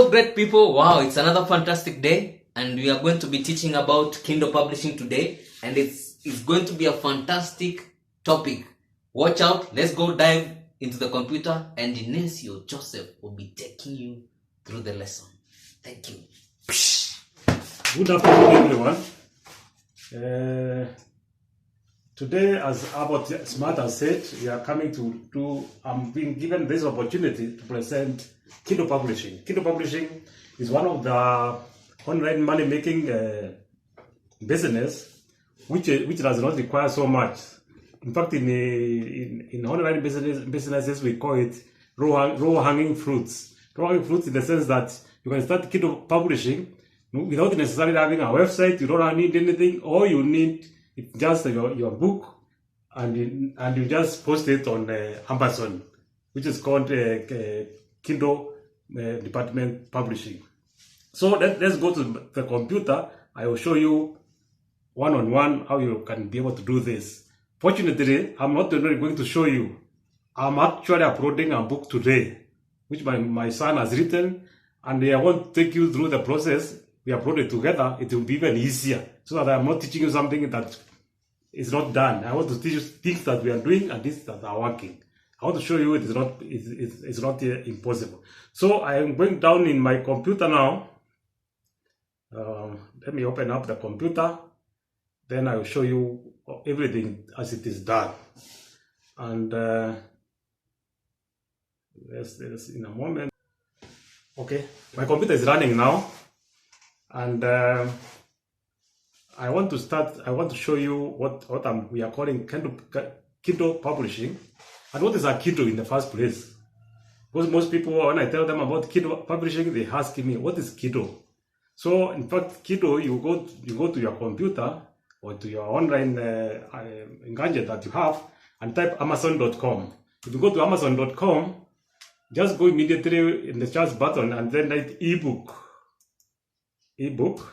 Hello great people, wow, it's another fantastic day and we are going to be teaching about Kindle publishing today, and it's going to be a fantastic topic. Watch out, let's go dive into the computer and Inesio Joseph will be taking you through the lesson. Thank you. Good afternoon everyone. Today, as Abbott Smart has said, we are coming to I'm being given this opportunity to present Kindle publishing. Kindle publishing is one of the online money-making business which does not require so much. In fact, in online businesses, we call it raw hanging fruits. Raw hanging fruits in the sense that you can start Kindle publishing without necessarily having a website. You don't need anything. All you need is just your book, and you just post it on Amazon, which is called Kindle Department Publishing. So let's go to the computer. I will show you one-on-one how you can be able to do this. Fortunately, I'm not only going to show you. I'm actually uploading a book today, which my son has written, and I want to take you through the process. We upload it together. It will be even easier, so that I'm not teaching you something that is not done. I want to teach you things that we are doing and things that are working. I want to show you it's not impossible. So I am going down in my computer now. Let me open up the computer. Then I will show you everything as it is done. And let's in a moment. Okay, my computer is running now, and I want to show you what we are calling Kindle publishing. And what is a Kindle in the first place? Because most people, when I tell them about Kindle publishing, they ask me, what is Kindle? So in fact, Kindle, you go to your computer or to your online gadget that you have and type Amazon.com. If you go to Amazon.com, just go immediately in the search button and then write eBook. eBook.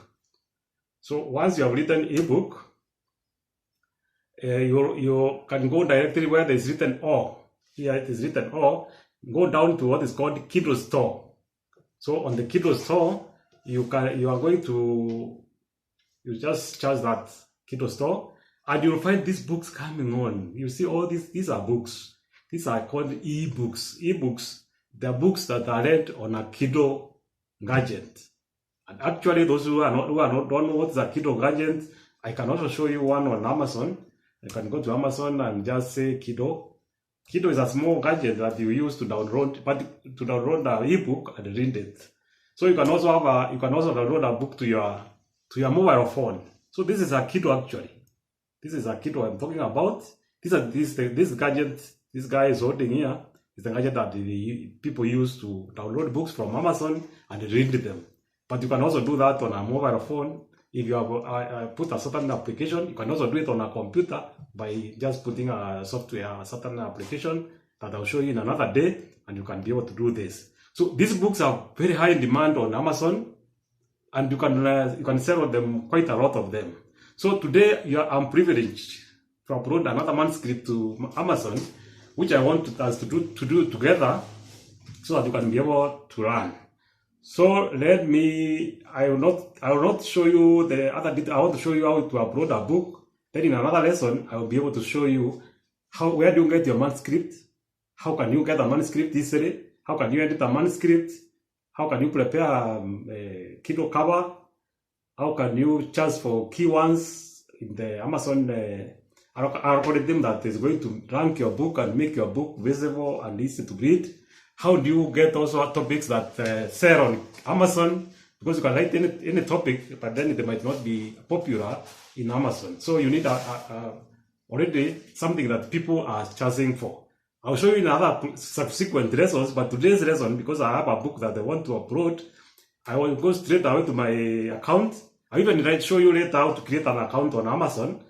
So once you have written eBook, you can go directly where there is written or. Here it is written or. Go down to what is called Kindle Store. So on the Kindle Store, you just charge that Kindle Store, and you'll find these books coming on. You see all these are books. These are called eBooks. eBooks, they are books that are read on a Kindle gadget. And actually, those who don't know what is a Kindle gadget, I can also show you one on Amazon. You can go to Amazon and just say Kindle. Kindle is a small gadget that you use to download the ebook and read it. So you can also download a book to your mobile phone. So this is a Kindle actually. This is a Kindle I'm talking about. This gadget this guy is holding here is the gadget that the people use to download books from Amazon and read them. But you can also do that on a mobile phone. If you have put a certain application, you can also do it on a computer by just putting a certain application that I'll show you in another day, and you can be able to do this. So these books are very high in demand on Amazon, and you can sell them quite a lot of them. So today I'm privileged to upload another manuscript to Amazon, which I want us to do together, so that you can be able to learn. So I will not show you the other detail. I want to show you how to upload a book. Then in another lesson, I will be able to show you where do you get your manuscript, how can you get a manuscript easily, how can you edit a manuscript, how can you prepare a Kindle cover, how can you charge for keywords in the Amazon algorithm that is going to rank your book and make your book visible and easy to read. How do you get also topics that sell on Amazon? Because you can write any topic, but then they might not be popular in Amazon. So you need already something that people are charging for. I'll show you in other subsequent lessons, but today's lesson, because I have a book that I want to upload, I will go straight away to my account. I'll even show you later how to create an account on Amazon,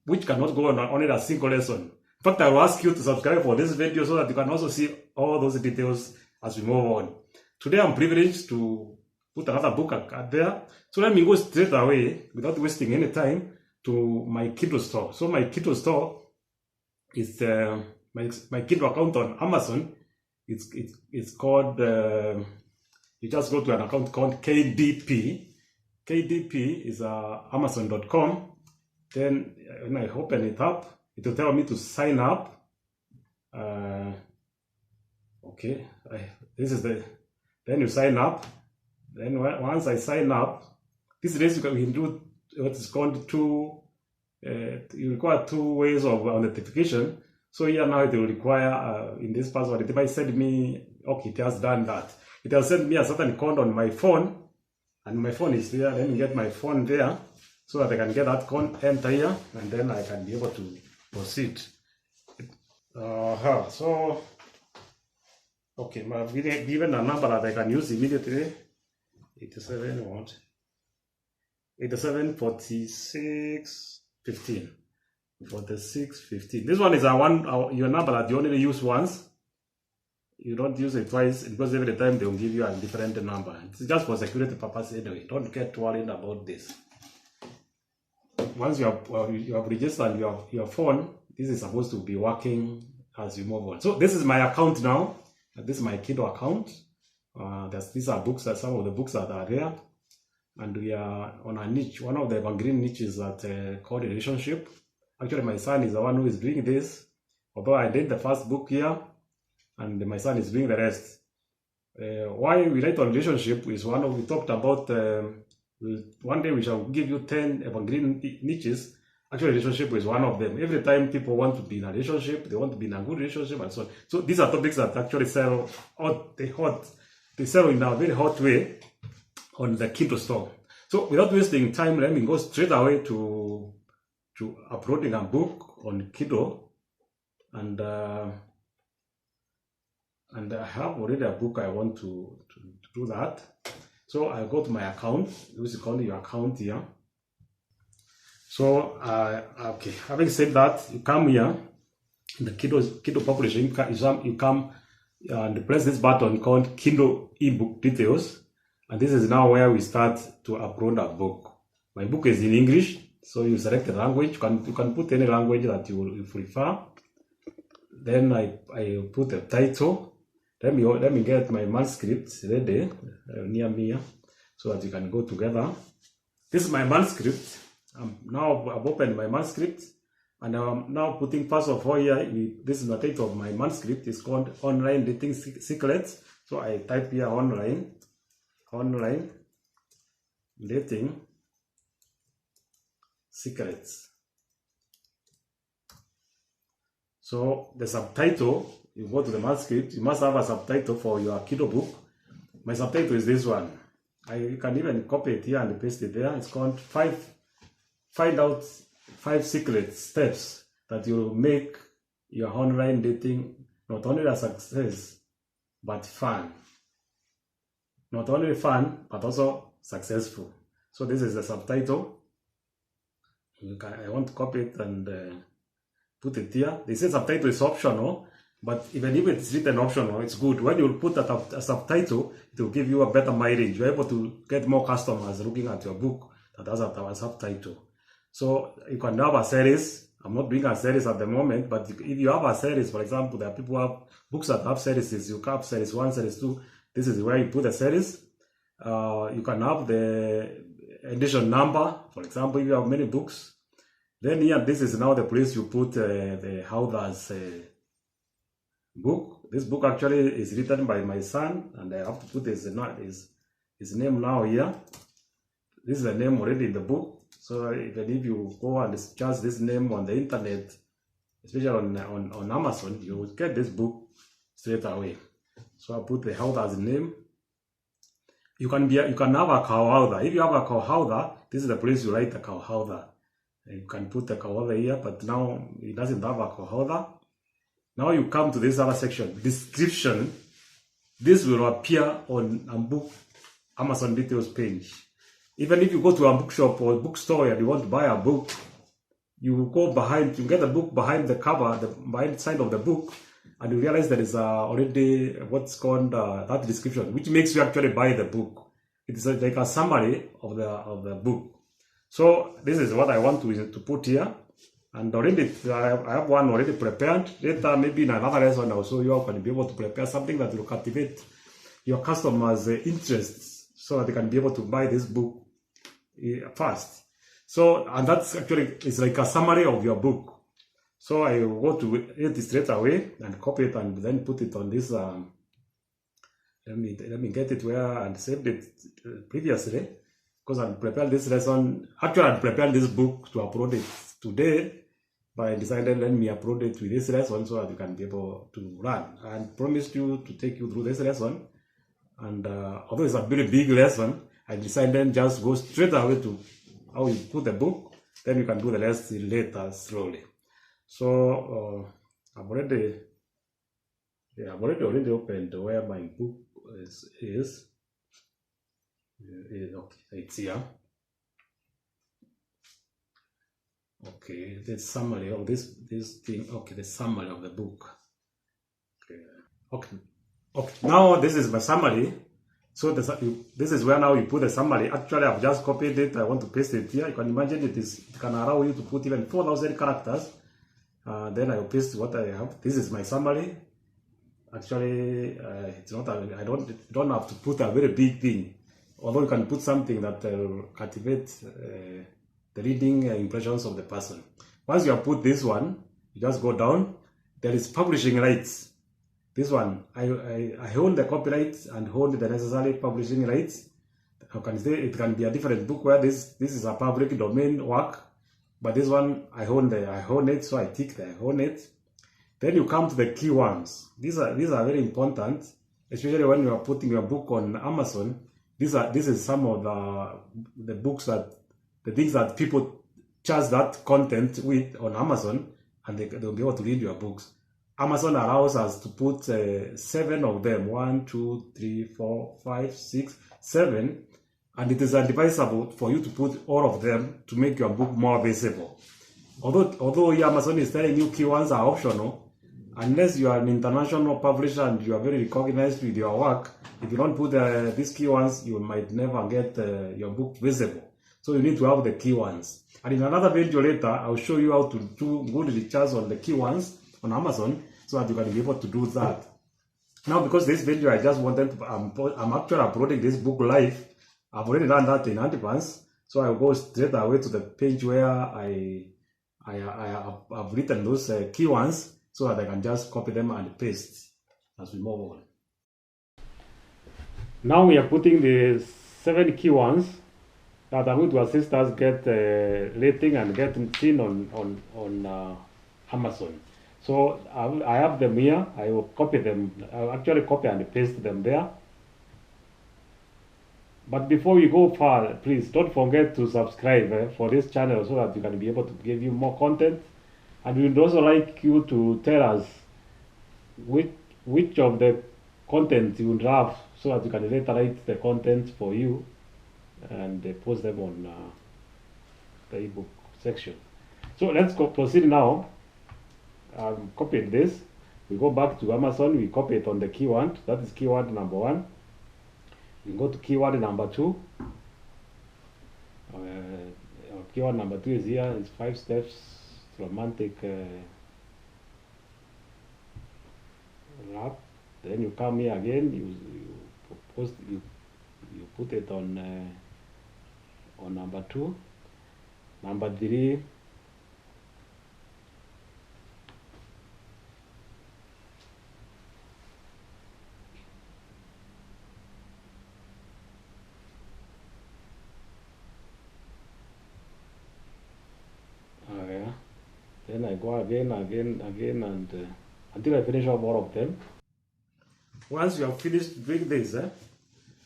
which cannot go on only a single lesson. In fact, I will ask you to subscribe for this video so that you can also see all those details as we move on. Today, I'm privileged to put another book there. So let me go straight away, without wasting any time, to my Kindle store. So my Kindle store is my Kindle account on Amazon. It's called you just go to an account called KDP. KDP is Amazon.com. Then when I open it up, it will tell me to sign up. Okay, this is the, then you sign up. Then once I sign up, these days you can do what is called you require 2 ways of authentication. So here now it will require, in this password, it might send me, okay, it has done that. It has sent me a certain code on my phone, and my phone is there. Let me get my phone there so that I can get that code, enter here, and then I can be able to proceed. So, okay, I've given a number that I can use immediately. 87 what? 87 46 15. 46 15. This one is your number that you only use once. You don't use it twice because every time they will give you a different number. It's just for security purposes anyway. Don't get worried about this. Once you have registered your phone, this is supposed to be working as you move on. So this is my account now. This is my Kindle account. These are books, some of the books that are there. And we are on a niche. One of the evergreen niches that called relationship. Actually, my son is the one who is doing this. Although I did the first book here, and my son is doing the rest. Why we write on relationship is we talked about, one day we shall give you 10 evergreen niches. Actually, relationship is one of them. Every time people want to be in a relationship, they want to be in a good relationship and so on. So these are topics that actually sell they sell in a very hot way on the Kindle store. So without wasting time, let me go straight away to uploading a book on Kindle, and I have already a book I want to do that. So I go to my account. Use your account here. So okay, having said that, you come here in the Kindle publishing. You come and press this button called Kindle eBook details, and this is now where we start to upload a book. My book is in English, so you select the language. You can put any language that you prefer. Then I put the title. Let me get my manuscript ready near me here, so that you can go together. This is my manuscript. I've opened my manuscript, and I'm now putting, first of all, here, this is the title of my manuscript. It's called Online Dating Secrets. So I type here online dating secrets. So the subtitle, you go to the manuscript, you must have a subtitle for your Kindle book. My subtitle is this one. You can even copy it here and paste it there. It's called Find Out 5 Secret Steps that will make your online dating not only a success, but fun. Not only fun, but also successful. So this is the subtitle. I want to copy it and put it here. They say subtitle is optional, but even if it's written optional, it's good. When you put a subtitle, it will give you a better mileage. You're able to get more customers looking at your book that has a subtitle. So you can have a series. I'm not doing a series at the moment, but if you have a series, for example, there are people who have books that have series. You have series 1, series 2. This is where you put the series. You can have the edition number. For example, if you have many books, then here, this is now the place you put the author's book. This book actually is written by my son, and I have to put his name now here. This is the name already in the book. So even if you go and search this name on the internet, especially on Amazon, you will get this book straight away. So I put the author's name. You can have a co-author. If you have a co-author, this is the place you write the co-author. You can put the co-author here, but now it doesn't have a co-author. Now you come to this other section, description. This will appear on a book Amazon details page. Even if you go to a bookshop or a bookstore and you want to buy a book, you go behind, you get the book behind the cover, behind the side of the book, and you realize there is already what's called that description, which makes you actually buy the book. It is like a summary of the book. So this is what I want to put here, and already I have one already prepared. Later, maybe in another lesson, I'll show you how can be able to prepare something that will captivate your customers' interests so that they can be able to buy this book fast. So, and that's actually, it's like a summary of your book. So I will go to it straight away and copy it and then put it on this. Let me get it where I saved it previously, because I prepared this lesson. Actually, I prepared this book to upload it today, but I decided let me upload it with this lesson so that you can be able to run. I promised you to take you through this lesson, and although it's a very big lesson, I decided just go straight away to how you put the book. Then you can do the rest later slowly. So I've already opened where my book is. Okay, it's here. Okay, the summary of this thing. Okay, the summary of the book. Okay. Now this is my summary. So this is where now you put the summary. Actually, I've just copied it. I want to paste it here. You can imagine it can allow you to put even 4,000 characters. Then I will paste what I have. This is my summary. Actually, it's not. I don't have to put a very big thing. Although you can put something that will captivate the reading impressions of the person. Once you have put this one, you just go down. There is publishing rights. This one, I own the copyright and own the necessary publishing rights. I can say it can be a different book where this is a public domain work, but this one I own it, so I tick the I own it. Then you come to the key ones. These are very important, especially when you are putting your book on Amazon. This is some of the books the things that people charge that content with on Amazon, and they'll be able to read your books. Amazon allows us to put 7 of them. 1, 2, 3, 4, 5, 6, 7. And it is advisable for you to put all of them to make your book more visible. Although Amazon is telling you key ones are optional, unless you are an international publisher and you are very recognized with your work, if you don't put these key ones, you might never get your book visible. So you need to have the key ones. And in another video later, I'll show you how to do good research on the key ones on Amazon so that you can be able to do that. Now, because this video I just wanted to, I'm actually uploading this book live. I've already done that in advance, so I'll go straight away to the page where I've written those key ones so that I can just copy them and paste as we move on. Now we are putting the 7 key ones that are going to assist us get rating and get seen on Amazon. So I have them here. I will copy them. I'll actually copy and paste them there. But before we go far, please don't forget to subscribe for this channel so that we can be able to give you more content. And we would also like you to tell us which of the content you would have so that we can later write the content for you and post them on the ebook section. So let's proceed now. Copied this. We go back to Amazon. We copy it on the keyword. That is keyword number 1. We go to keyword number 2. Keyword number 2 is here. It's 5 steps romantic rap. Then you come here again. You put it on number 2. Number 3. Then I go again, and until I finish up all of them. Once you have finished doing this,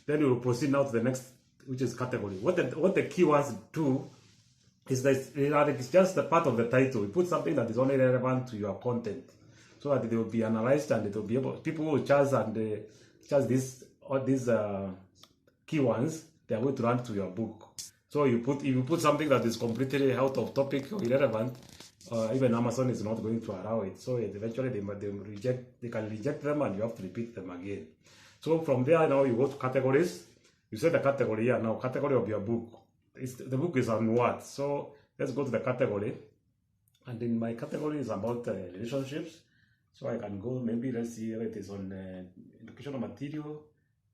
then you will proceed now to the next, which is category. What the keywords do is that it's just a part of the title. We put something that is only relevant to your content, so that it will be analyzed and it will be able. People will charge and charge these keywords. They are going to run to your book. So if you put something that is completely out of topic or irrelevant, even Amazon is not going to allow it. So eventually they can reject them and you have to repeat them again. So from there now you go to categories. You set the category here now, category of your book. The book is on what? So let's go to the category. And in my category is about relationships. So I can go, maybe let's see if it is on educational material.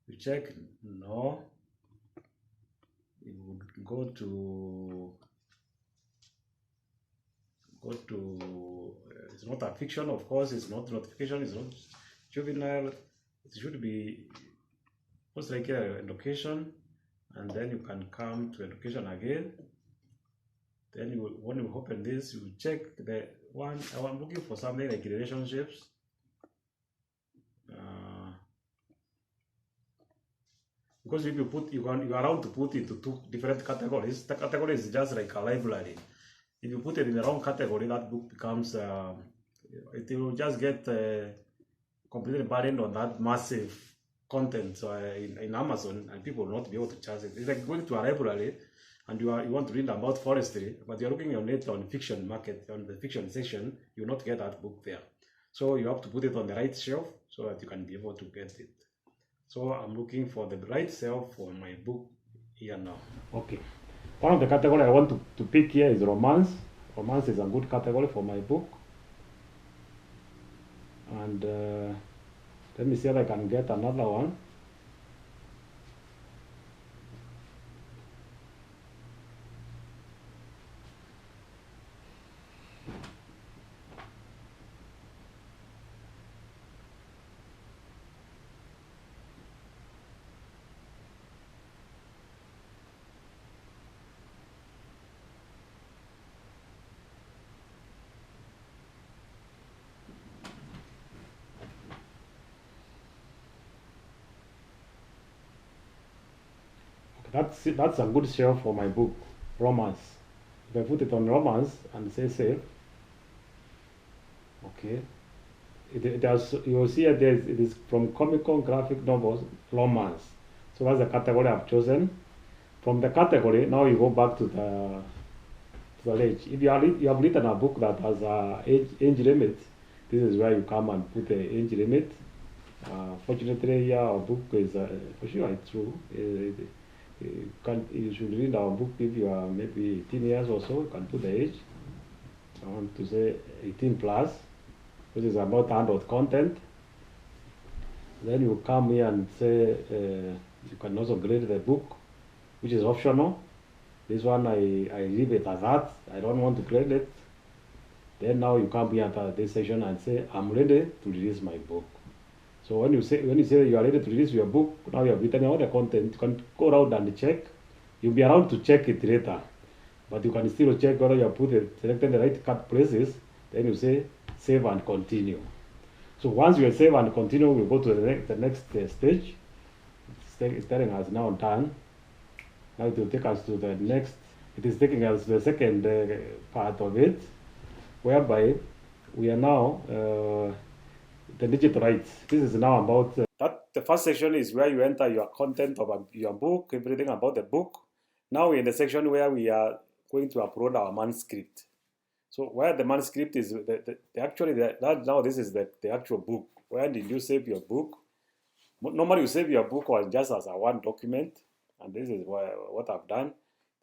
You check no. You would go to it's not a fiction, of course, it's not notification, it's not juvenile, it should be most likely education, and then you can come to education again. Then you, when you open this, you check the one. I'm looking for something like relationships. Because if you put, you are allowed to put into two different categories. The category is just like a library. If you put it in the wrong category, that book becomes, it will just get completely burdened on that massive content in Amazon, and people will not be able to charge it. It's like going to a library and you want to read about forestry, but you're looking on it on fiction market, on the fiction section, you will not get that book there. So you have to put it on the right shelf so that you can be able to get it. So I'm looking for the right shelf for my book here now. Okay. One of the category I want to pick here is romance. Romance is a good category for my book. And let me see if I can get another one. That's a good shelf for my book, romance. If I put it on romance and say save, okay, it has, you will see it is from comical graphic novels, romance. So that's the category I've chosen. From the category, now you go back to the age. If you have written a book that has a age limit, this is where you come and put the age limit. Fortunately, yeah, our book is for sure it's true. You should read our book if you are maybe 18 years or so. You can put the age. I want to say 18 plus. This is about adult content. Then you come here and say you can also grade the book, which is optional. This one I leave it as that. I don't want to grade it. Then now you come here at this section and say I'm ready to release my book. So when you say you are ready to release your book, now you have written all the content, you can go around and check. You'll be around to check it later, but you can still check whether you have selected the right cut places. Then you say save and continue. So once you save and continue, we'll go to the next stage. It's telling us now done. Now it will take us to the next. It is taking us to the second part of it, whereby we are now the digital rights. This is now about that. The first section is where you enter your content of your book, everything about the book. Now we're in the section where we are going to upload our manuscript. So where the manuscript is, now this is the actual book. Where did you save your book? Normally you save your book or just as a one document, and this is what I've done.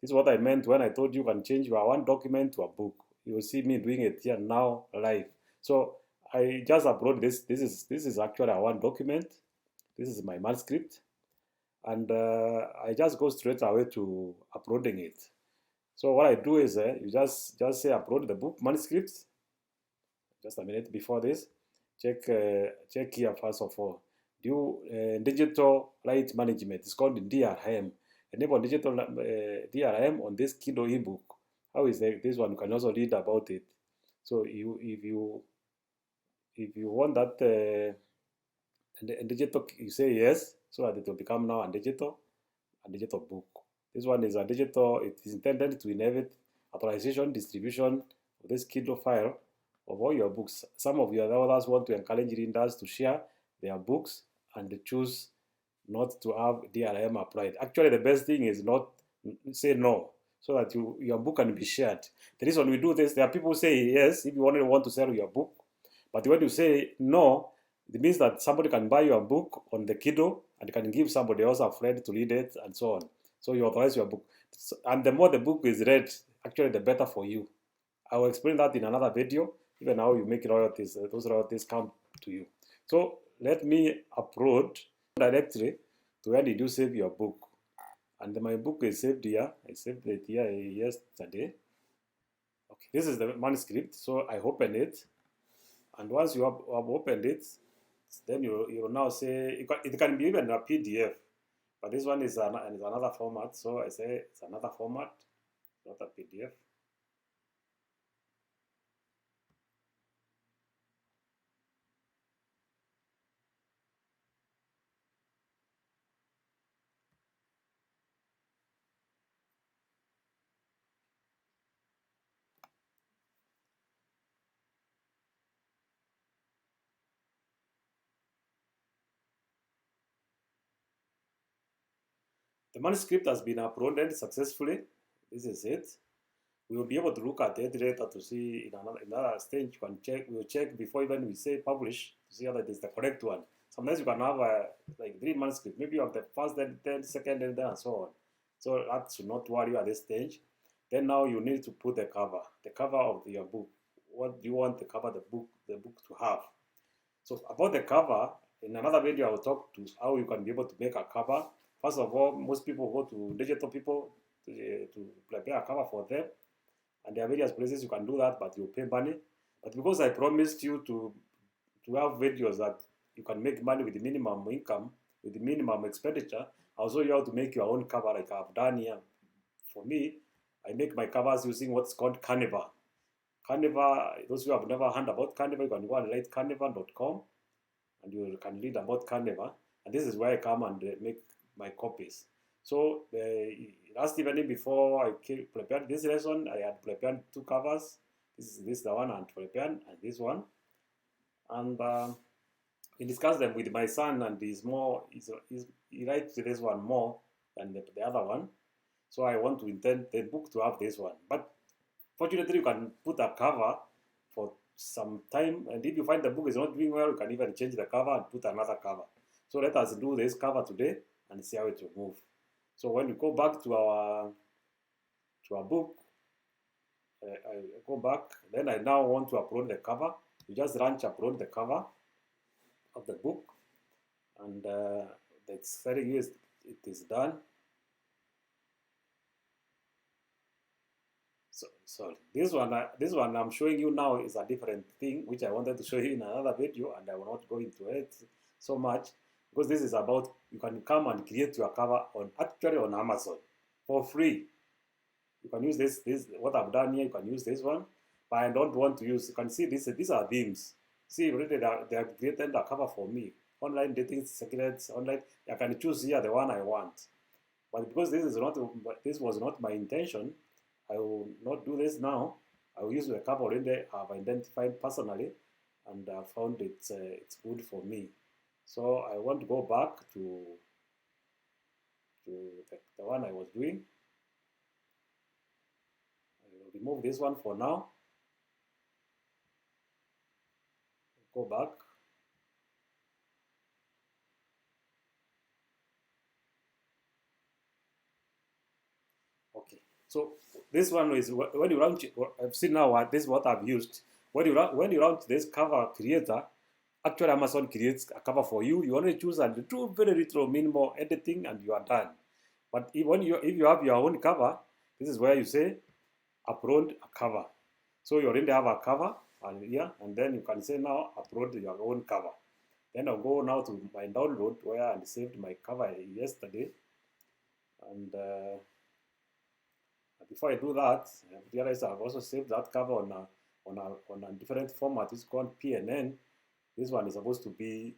This is what I meant when I told you can change your one document to a book. You will see me doing it here now live. So I just upload this. This is actually a one document. This is my manuscript, and I just go straight away to uploading it. So what I do is you just say upload the book manuscript. Just a minute before this, check here first of all. Do digital right management. It's called DRM. Enable digital DRM on this Kindle ebook. How is this one? You can also read about it. So if you want that digital, you say yes, so that it will become now a digital book. This one is a digital. It is intended to enable authorization, distribution of this Kindle file of all your books. Some of your others want to encourage readers to share their books and choose not to have DRM applied. Actually, the best thing is not say no, so that your book can be shared. The reason we do this, there are people who say yes if you only want to sell your book, but when you say no, it means that somebody can buy your book on the Kindle and can give somebody else a friend to read it and so on. So you authorize your book, and the more the book is read, actually the better for you. I will explain that in another video. Even how you make royalties, those royalties come to you. So let me upload directly to where did you save your book. And my book is saved here. I saved it here yesterday. Okay, this is the manuscript. So I open it, and once you have opened it, then you will now say it can be even a PDF, but this one is another format. So I say it's another format, not a PDF. The manuscript has been uploaded successfully. This is it. We will be able to look at it later to see in another stage. You can check. We will check before even we say publish to see whether it is the correct one. Sometimes you can have like 3 manuscripts. Maybe you have the first, then second, and then so on. So that should not worry you at this stage. Then now you need to put the cover of your book. What do you want the cover the book to have? So about the cover, in another video I will talk to how you can be able to make a cover. First of all, most people go to digital people to prepare a cover for them. And there are various places you can do that, but you pay money. But because I promised you to have videos that you can make money with the minimum income, with the minimum expenditure, I'll show you how to make your own cover like I've done here. For me, I make my covers using what's called Canva. Canva, those who have never heard about Canva, you can go and write canva.com and you can read about Canva. And this is where I come and make my copies. So last evening before I prepared this lesson, I had prepared 2 covers. This is the one I prepared, and this one. And we discussed them with my son, and he writes this one more than the other one. So I want to intend the book to have this one. But fortunately, you can put a cover for some time, and if you find the book is not doing well, you can even change the cover and put another cover. So let us do this cover today and see how it will move. So when we go back to our book, I go back, then I now want to upload the cover. You just upload the cover of the book, and that's very easy. It is done. So this one I'm showing you now is a different thing, which I wanted to show you in another video, and I will not go into it so much because this is about you can come and create your cover actually on Amazon for free. You can use this what I've done here. You can use this one, but I don't want to use. You can see these are themes. See, already they have created a cover for me. Online dating secrets. Online, I can choose here the one I want. But because this was not my intention, I will not do this now. I will use the cover already I've identified personally, and I found it's good for me. So I want to go back to the one I was doing. Remove this one for now. Go back. Okay. So this one is when you launch it. I've seen now this is what I've used. When you launch this cover creator, actually Amazon creates a cover for you. You only choose and do very little minimal editing, and you are done. But if you have your own cover, this is where you say upload a cover. So you already have a cover here, and then you can say now upload your own cover. Then I'll go now to my download where I saved my cover yesterday. And before I do that, I realized I've also saved that cover on a different format. It's called PNN. This one is supposed to be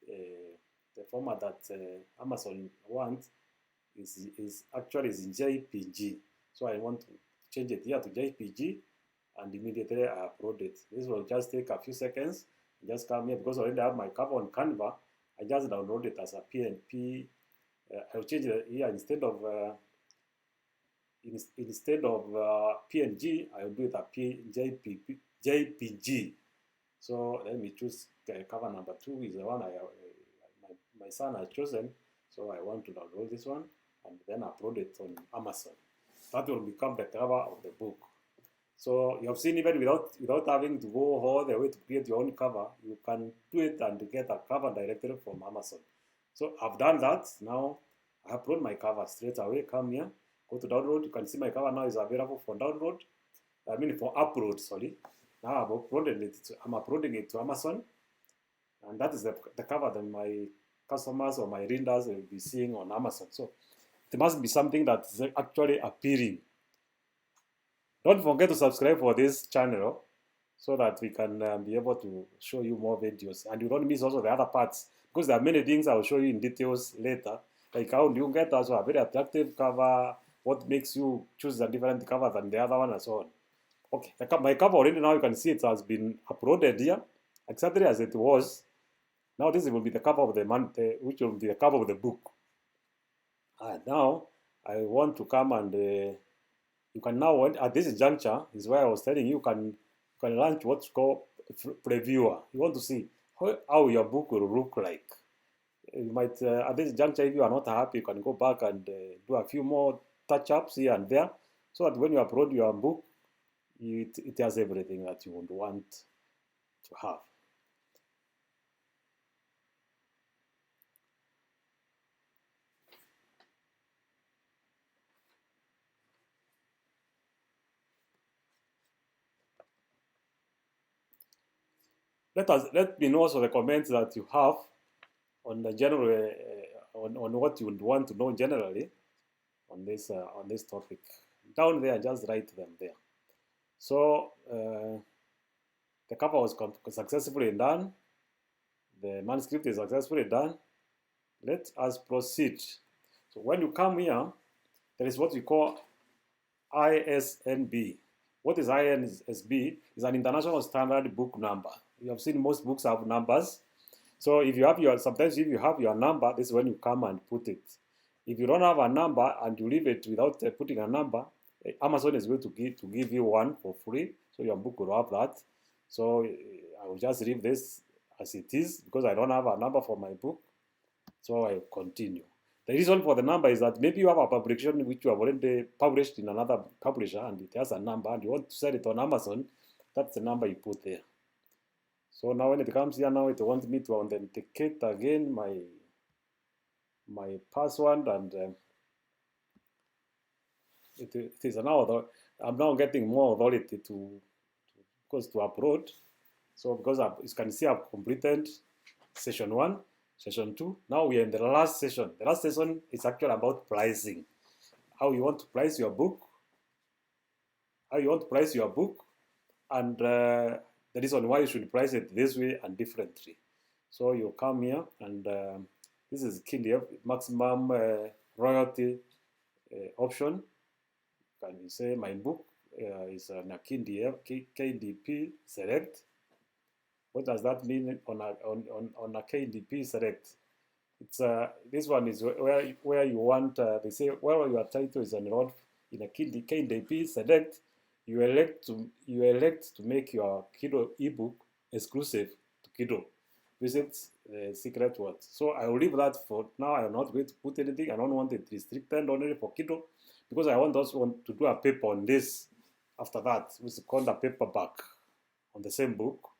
the format that Amazon wants is actually in JPG. So I want to change it here to JPG, and immediately I upload it. This will just take a few seconds. Just come here because I already have my cover on Canva. I just download it as a PNP. I'll change it here instead of PNG. I'll do it a JPG. So let me choose cover number 2 is the one my son has chosen. So I want to download this one and then upload it on Amazon. That will become the cover of the book. So you have seen even without having to go all the way to create your own cover, you can do it and get a cover directly from Amazon. So I've done that. Now I upload my cover straight away. Come here, go to download. You can see my cover now is available for download. I mean for upload, sorry. Now I've uploaded it. I'm uploading it to Amazon, and that is the cover that my customers or my readers will be seeing on Amazon. So it must be something that is actually appealing. Don't forget to subscribe for this channel so that we can be able to show you more videos, and you don't miss also the other parts, because there are many things I'll show you in details later, like how do you get also a very attractive cover, what makes you choose a different cover than the other one, and so on. Okay, my cover already now you can see it has been uploaded here exactly as it was. Now this will be the cover of the month, which will be the cover of the book. And now I want to come and you can now, at this juncture, is where I was telling you, you can launch what's called previewer. You want to see how your book will look like. You might, at this juncture, if you are not happy, you can go back and do a few more touch-ups here and there, so that when you upload your book, it has everything that you would want to have. Let me know also the comments that you have on the general on what you would want to know generally on this topic. Down there, just write them there. So the cover was successfully done. The manuscript is successfully done. Let us proceed. So when you come here, there is what we call ISNB. What is ISB? It's an international standard book number. You have seen most books have numbers. So if you have sometimes if you have your number, this is when you come and put it. If you don't have a number and you leave it without putting a number, Amazon is going to give you one for free. So your book will have that. So I will just leave this as it is because I don't have a number for my book. So I continue. The reason for the number is that maybe you have a publication which you have already published in another publisher and it has a number and you want to sell it on Amazon. That's the number you put there. So now when it comes here, now it wants me to authenticate again my password, and it is now I'm now getting more authority to upload. So because you can see I've completed session 1, session 2. Now we are in the last session. The last session is actually about pricing. How you want to price your book. And the reason why you should price it this way and differently. So you come here and this is Kindle maximum royalty option. Can you say my book is on a KDP select? What does that mean on a KDP select? It's this one is where you want they say where your title is enrolled in a KDP select. You elect to make your Kindle ebook exclusive to Kindle. Visit the secret words. So I will leave that for now. I am not going to put anything. I don't want it restricted only for Kindle because I also want to do a paper on this after that, which is called a paperback on the same book.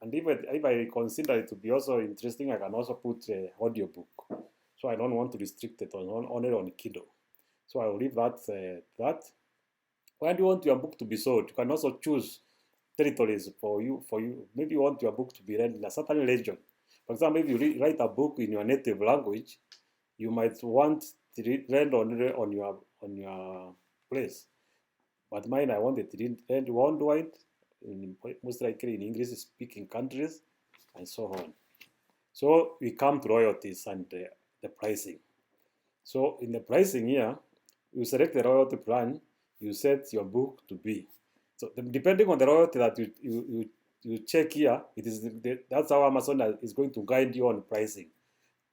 And if I consider it to be also interesting, I can also put an audiobook. So I don't want to restrict it only on Kindle. So I will leave that. When do you want your book to be sold? You can also choose territories for you. Maybe you want your book to be read in a certain region. For example, if you write a book in your native language, you might want to read only on your place. But mine, I want it to read worldwide, most likely in English-speaking countries, and so on. So we come to royalties and the pricing. So in the pricing here, you select the royalty plan. You set your book to be. So depending on the royalty that you check here, that's how Amazon is going to guide you on pricing.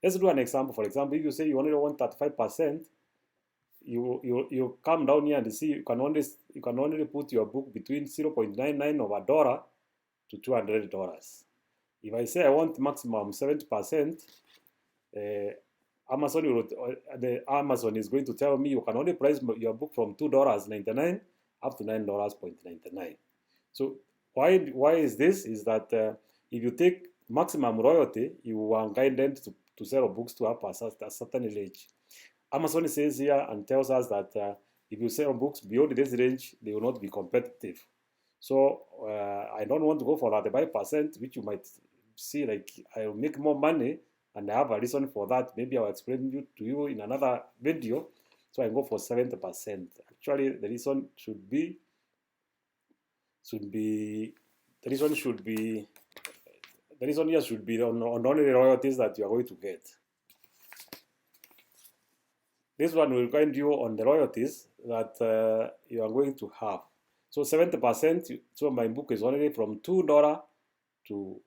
Let's do an example. For example, if you say you only want 35%, you come down here and see you can only put your book between 0.99 of a dollar to $200. If I say I want maximum 70%, Amazon is going to tell me you can only price your book from $2.99 up to $9.99. So why is this? Is that if you take maximum royalty, you are guided to sell books to up a certain age. Amazon says here and tells us that if you sell books beyond this range, they will not be competitive. So I don't want to go for 35%, which you might see like I'll make more money, and I have a reason for that. Maybe I'll explain to you in another video. So I go for 70%. Actually, the reason here should be on only royalties that you are going to get. This one will guide you on the royalties that you are going to have. So 70%, so my book is already from $2 to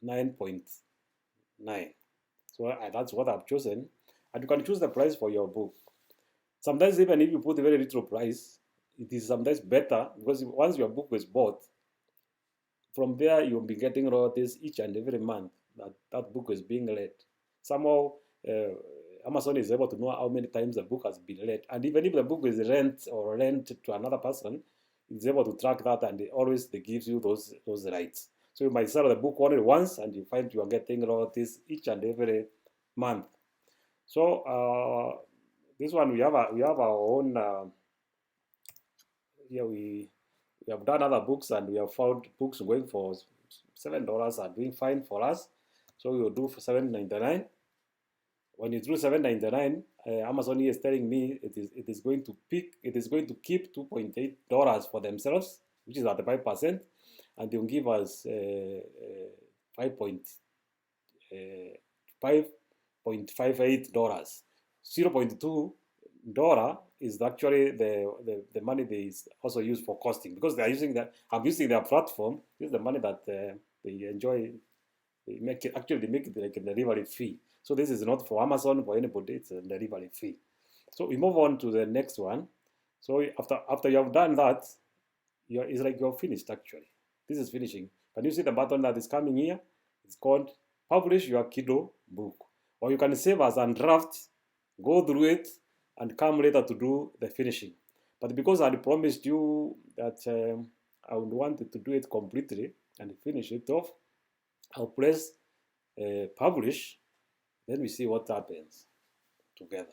9.9. So that's what I've chosen. And you can choose the price for your book. Sometimes even if you put a very little price, it is sometimes better, because once your book is bought, from there you'll be getting royalties each and every month that book is being read. Somehow Amazon is able to know how many times the book has been read, and even if the book is lent to another person, it's able to track that, and they gives you those rights. So you might sell the book only once, and you find you are getting royalties each and every month. So this one we have our own. Here we have done other books, and we have found books going for $7 are doing fine for us. So we will do for $7.99. When you do $7.99, Amazon is telling me it is going to keep $2.8 for themselves, which is at 5%, and they will give us $5.58. $0.2 is actually the money they also use for costing, because they are using that. I'm using their platform. This is the money that they enjoy. They make it like a delivery fee. So this is not for Amazon, for anybody. It's a delivery fee. So we move on to the next one. So after you have done that, it's like you're finished. Actually, this is finishing. Can you see the button that is coming here? It's called Publish Your Kindle Book, or you can save as and draft, go through it, and come later to do the finishing. But because I promised you that I would want to do it completely and finish it off, I'll press publish. Then we see what happens together.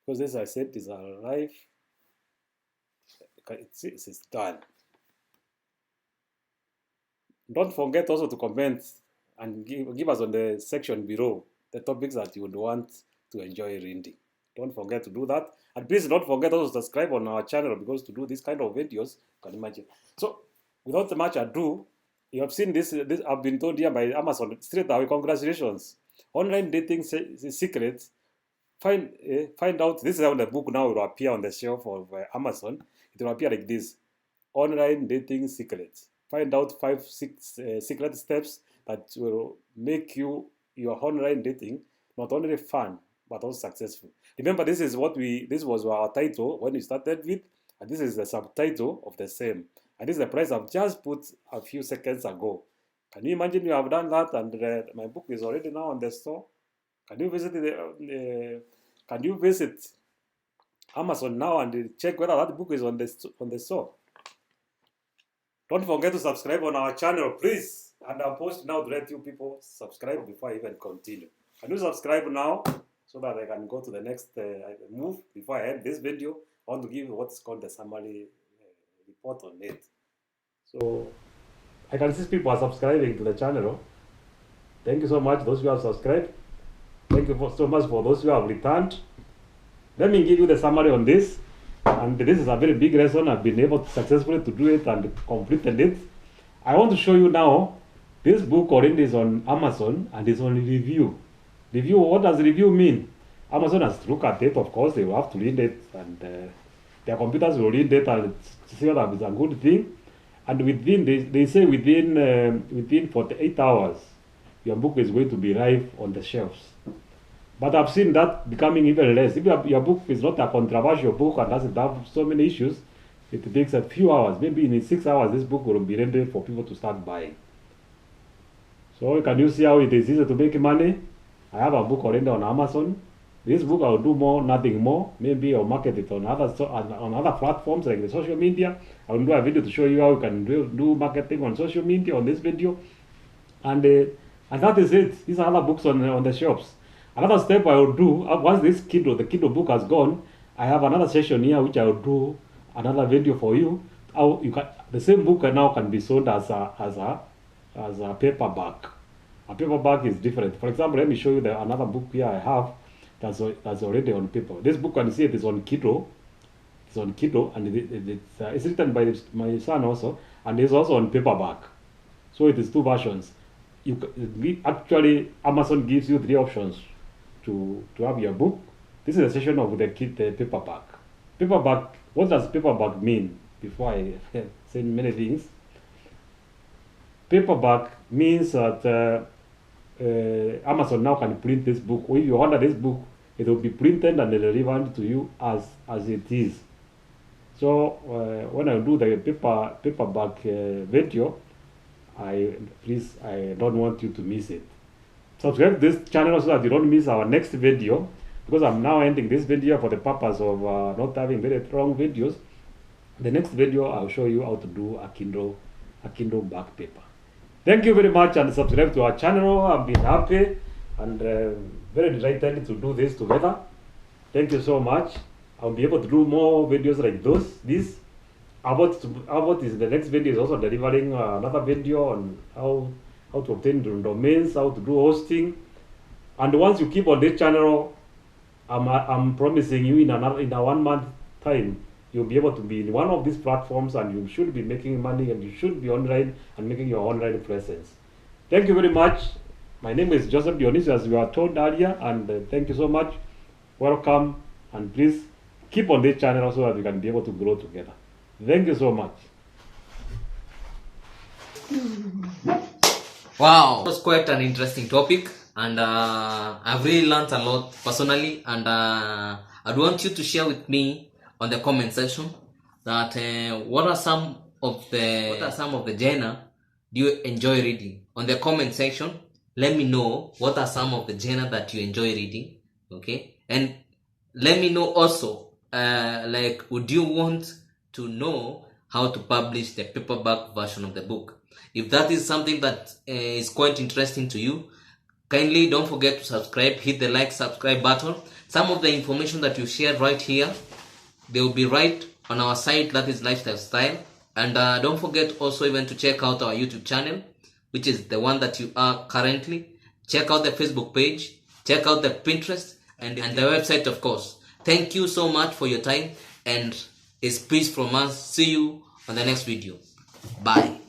Because as I said, is alive. It's done. Don't forget also to comment and give us on the section below the topics that you would want to enjoy reading. Don't forget to do that. And please don't forget also to subscribe on our channel, because to do this kind of videos, you can imagine. So without much ado, you have seen this I've been told here by Amazon straight away. Congratulations. Online dating secrets. Find out. This is how the book now will appear on the shelf of Amazon. It will appear like this: online dating secrets. Find out 5 secret steps that will make your online dating not only fun but also successful. Remember, this was our title when we started with, and this is the subtitle of the same. And this is the price I've just put a few seconds ago. Can you imagine you have done that, and my book is already now on the store? Can you visit Amazon now and check whether that book is on the store? Don't forget to subscribe on our channel, please. And I'll post now to let you people subscribe before I even continue. Can you subscribe now so that I can go to the next move before I end this video? I want to give what's called the summary report on it. So I can see people are subscribing to the channel. Thank you so much, those who have subscribed. Thank you so much for those who have returned. Let me give you the summary on this. And this is a very big lesson. I've been able to successfully to do it and completed it. I want to show you now. This book already is on Amazon and is on review. Review, what does review mean? Amazon has to look at it, of course. They will have to read it, and their computers will read it and see that it's a good thing. And they say within 48 hours, your book is going to be live on the shelves. But I've seen that becoming even less. If your book is not a controversial book and doesn't have so many issues, it takes a few hours. Maybe in 6 hours, this book will be ready for people to start buying. So can you see how it is easy to make money? I have a book already on Amazon. This book I will do nothing more. Maybe I'll market it on other platforms like the social media. I will do a video to show you how you can do marketing on social media on this video. And And that is it. These are other books on the shelves. Another step I will do, once this the Kindle book has gone, I have another session here which I will do another video for you. How you can, the same book now can be sold as a paperback. A paperback is different. For example, let me show you another book here I have that's already on paper. This book, can see it is on Kindle. It's on Kindle, and it's written by my son also, and it's also on paperback. So it is two versions. Actually, Amazon gives you 3 options to have your book. This is a session of the paperback. Paperback, what does paperback mean? Before I say many things, paperback means that Amazon now can print this book. If you order this book, it will be printed and delivered to you as it is. So when I do the paperback video, I don't want you to miss it. Subscribe to this channel so that you don't miss our next video, because I'm now ending this video for the purpose of not having very long videos. The next video I'll show you how to do a Kindle back paper. Thank you very much, and subscribe to our channel. I've been happy and very delighted to do this together. Thank you so much. I'll be able to do more videos like this. About is the next video is also delivering another video on how to obtain domains, how to do hosting. And once you keep on this channel, I'm promising you in a 1 month time, you'll be able to be in one of these platforms, and you should be making money, and you should be online and making your online presence. Thank you very much. My name is Joseph Dionysius, as we were told earlier, and thank you so much. Welcome, and please keep on this channel so that we can be able to grow together. Thank you so much. Wow, it was quite an interesting topic, and I've really learned a lot personally, and I'd want you to share with me on the comment section that what are some of the genre do you enjoy reading. On the comment section, let me know what are some of the genre that you enjoy reading, okay? And let me know also, like, would you want to know how to publish the paperback version of the book? If that is something that is quite interesting to you, kindly don't forget to subscribe, hit the subscribe button. Some of the information that you share right here, they will be right on our site, that is Lifestyle Style. And don't forget also even to check out our YouTube channel, which is the one that you are currently. Check out the Facebook page, check out the Pinterest, and the website, of course. Thank you so much for your time, and it's peace from us. See you on the next video. Bye.